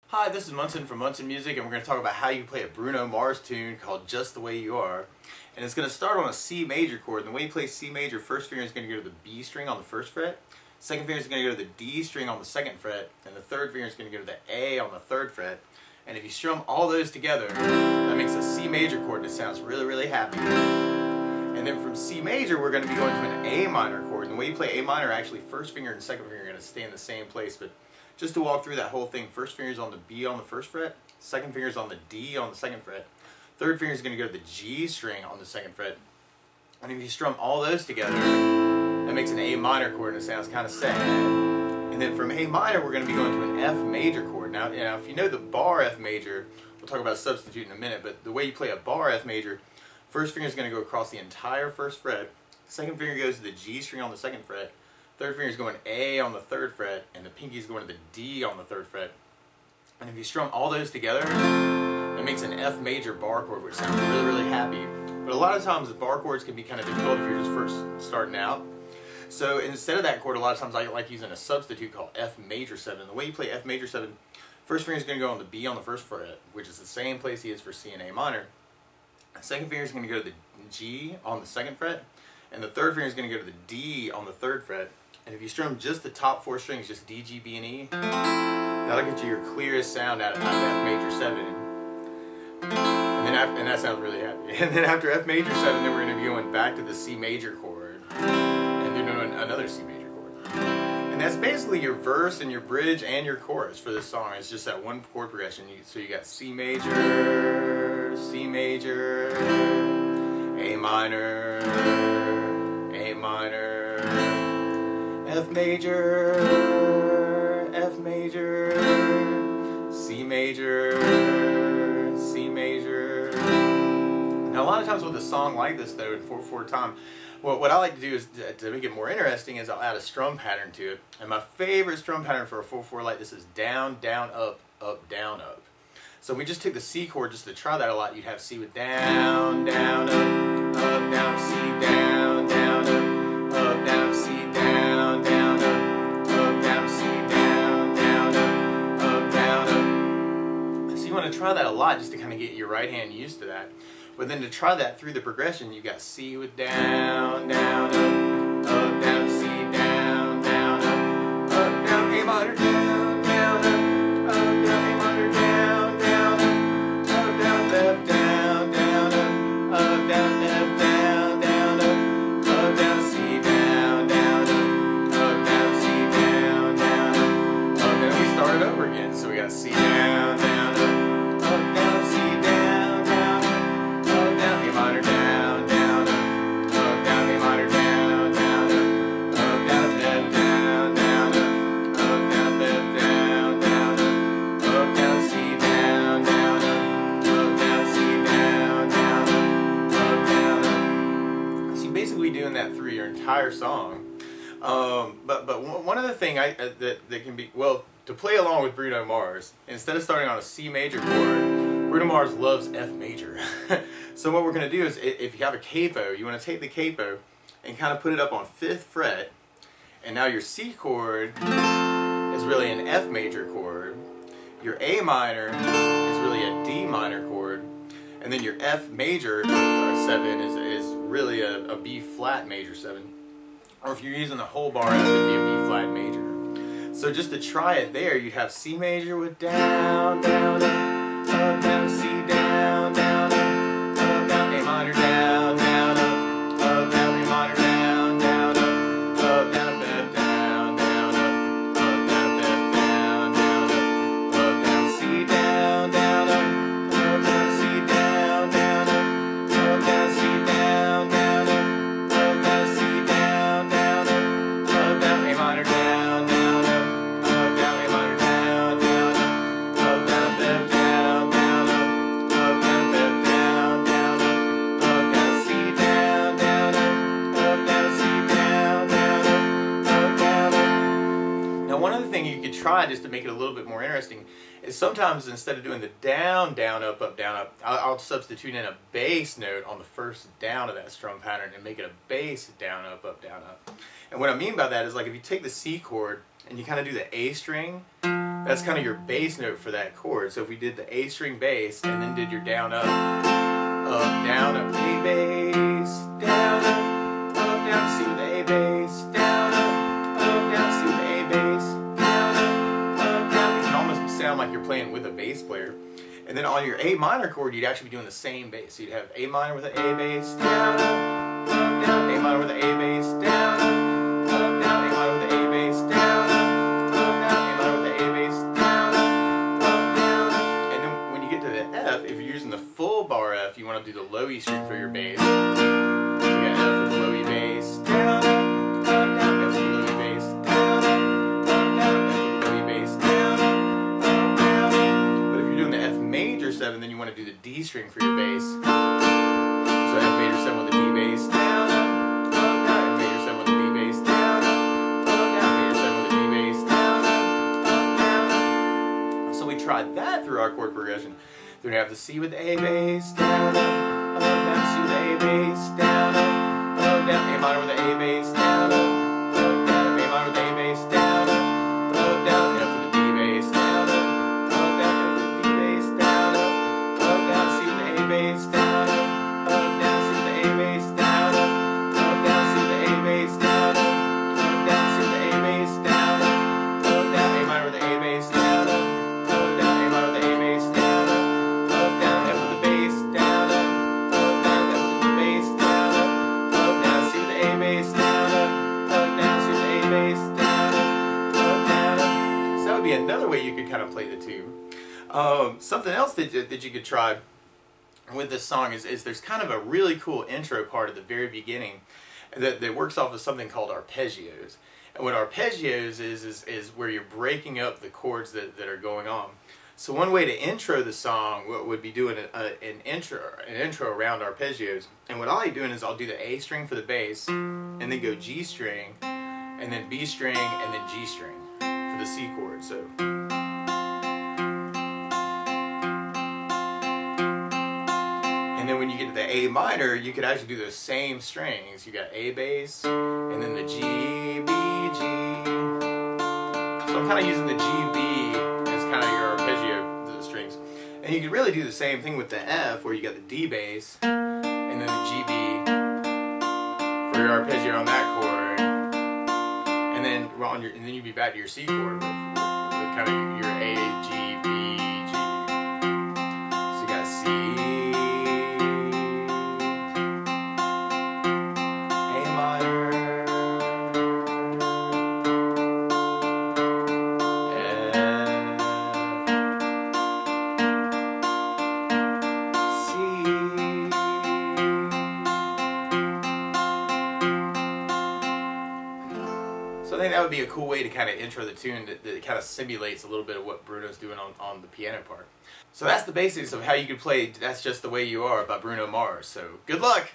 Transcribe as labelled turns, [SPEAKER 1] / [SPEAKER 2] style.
[SPEAKER 1] Hi, this is Munson from Munson Music, and we're going to talk about how you play a Bruno Mars tune called Just the Way You Are. And it's going to start on a C major chord. And the way you play C major, first finger is going to go to the B string on the first fret, second finger is going to go to the D string on the second fret, and the third finger is going to go to the A on the third fret. And if you strum all those together, that makes a C major chord that sounds really, really happy. And then from C major, we're going to be going to an A minor chord. And the way you play A minor, actually first finger and second finger are going to stay in the same place. But just to walk through that whole thing, first finger is on the B on the first fret, second finger is on the D on the second fret, third finger is going to go to the G string on the second fret. And if you strum all those together, that makes an A minor chord and it sounds kind of sad. And then from A minor, we're going to be going to an F major chord. Now, if you know the bar F major, we'll talk about substitute in a minute, but the way you play a bar F major, first finger is going to go across the entire first fret, second finger goes to the G string on the second fret, third finger is going A on the third fret, and the pinky is going to the D on the third fret. And if you strum all those together, that makes an F major bar chord, which sounds really, really happy. But a lot of times the bar chords can be kind of difficult if you're just first starting out. So instead of that chord, a lot of times I like using a substitute called F major 7. The way you play F major 7, first finger is going to go on the B on the first fret, which is the same place he is for C and A minor. The second finger is going to go to the G on the second fret, and the third finger is going to go to the D on the third fret. And if you strum just the top four strings, just D, G, B, and E, that'll get you your clearest sound out of F major 7. And that sounds really happy. And then after F major 7, then we're going to be going back to the C major chord, and then doing another C major chord. And that's basically your verse and your bridge and your chorus for this song. It's just that one chord progression. So you got C major, C major, A minor, A minor, F major, F major, C major, C major. Now a lot of times with a song like this though, in 4/4 time, what I like to do is, to make it more interesting, is I'll add a strum pattern to it. And my favorite strum pattern for a 4/4 like this is down, down, up, up, down, up. So if we just took the C chord just to try that a lot, you'd have C with down, down, up, down, C, down, down, up, down, C, down, down, up, down, C, down, down, up, down, up. So you want to try that a lot just to kind of get your right hand used to that. But then to try that through the progression, you got C with down, down, up, down, C, down, down, up, down, A minor, down, down, up, down, A minor, down, down, up, down, F, down, down, up, down, F, down, down, up, down, C, down, down, up, down, C, down, down, up, then we start it over again. So we got C down, down, up, down, C, down, down, up, down, A minor, down, down, up, down, A minor, down, down, up, down, F, down, down, up, down, F, down, down, up, down, C, down, down, up, down, C, down, down, up, down. So you're basically doing that through your entire song. But one other thing that can be, well, to play along with Bruno Mars, instead of starting on a C major chord, Bruno Mars loves F major. So what we're going to do is, if you have a capo, you want to take the capo and kind of put it up on 5th fret, and now your C chord is really an F major chord, your A minor is really a D minor chord, and then your F major 7 is really a B flat major 7. Or if you're using the whole bar F, it'd be a B flat major. So just to try it there, you'd have C major with down, down, up, down, C, down, down, up, down, A minor, down, down, up, down, A minor, down, down, up, down, F, down, down, up, down, F, down, down, up, down, C, down, down, down, C, down, down, down, C, down, down, down, C, down, down, down, A minor, down, down, down, A minor, down, down, down, F, down, down, down, F, down, down, down, C, down, down, down, C, down, down, down. Now one other thing you could try just to make it a little bit more interesting is sometimes instead of doing the down, down, up, I'll substitute in a bass note on the first down of that strum pattern and make it a bass down, up, down, up. And what I mean by that is, like, if you take the C chord and you kind of do the A string, that's kind of your bass note for that chord. So if we did the A string bass and then did your down, up, down, up, A bass, down, up, down, C with the A bass, down, down, C with the A bass, down, down. It can almost sound like you're playing with a bass player. And then on your A minor chord, you'd actually be doing the same bass. So you'd have A minor with an A bass, down, down, A minor with an A bass, down, down, A minor with an A bass, down, down, A minor with an A bass, down, down. And then when you get to the F, if you're using the full bar F, you want to do the low E string for your bass. So you got F with the low E bass, down, down, F with the low E bass, down, down, F with the low E bass, down, down. But if you're doing the F major 7, then you want to do the D string for your bass. So F major 7 with the D bass, down, down, F major 7 with the D bass, down, down, major 7 with the D bass, down, down. So we tried that through our chord progression. Then we have the C with the A bass, down, down, C with the A bass, down, down, A minor with the A bass, down, down, A minor with the A bass, down, down, F with the D bass, down, down, F with the D bass, down, down, C with the A bass, down, down, C with the A bass, down, down, C with the A bass, down, down, C with the A bass, down, down, A minor with the A bass, down, down, A minor with the A bass, down, down, F with the bass, down, down, F with the bass, down, down, C with the A bass, down, down, C with the A bass, down, down. So that would be another way you could kind of play the tune. Something else that you could try with this song is there's kind of a really cool intro part at the very beginning that works off of something called arpeggios. And what arpeggios is where you're breaking up the chords that are going on. So one way to intro the song would be doing an intro around arpeggios. And what I like doing is I'll do the A string for the bass, and then go G string, and then B string, and then G string for the C chord. So. And then when you get to the A minor, you could actually do those same strings. You got A bass, and then the G, B, G. So I'm kind of using the G, B as kind of your arpeggio strings. And you could really do the same thing with the F, where you got the D bass, and then the G, B for your arpeggio on that chord. And then you'd be back to your C chord with kind of your A, G, B, G. So you got C, So I think that would be a cool way to kind of intro the tune that kind of simulates a little bit of what Bruno's doing on the piano part. So that's the basics of how you could play That's Just the Way You Are by Bruno Mars. So good luck!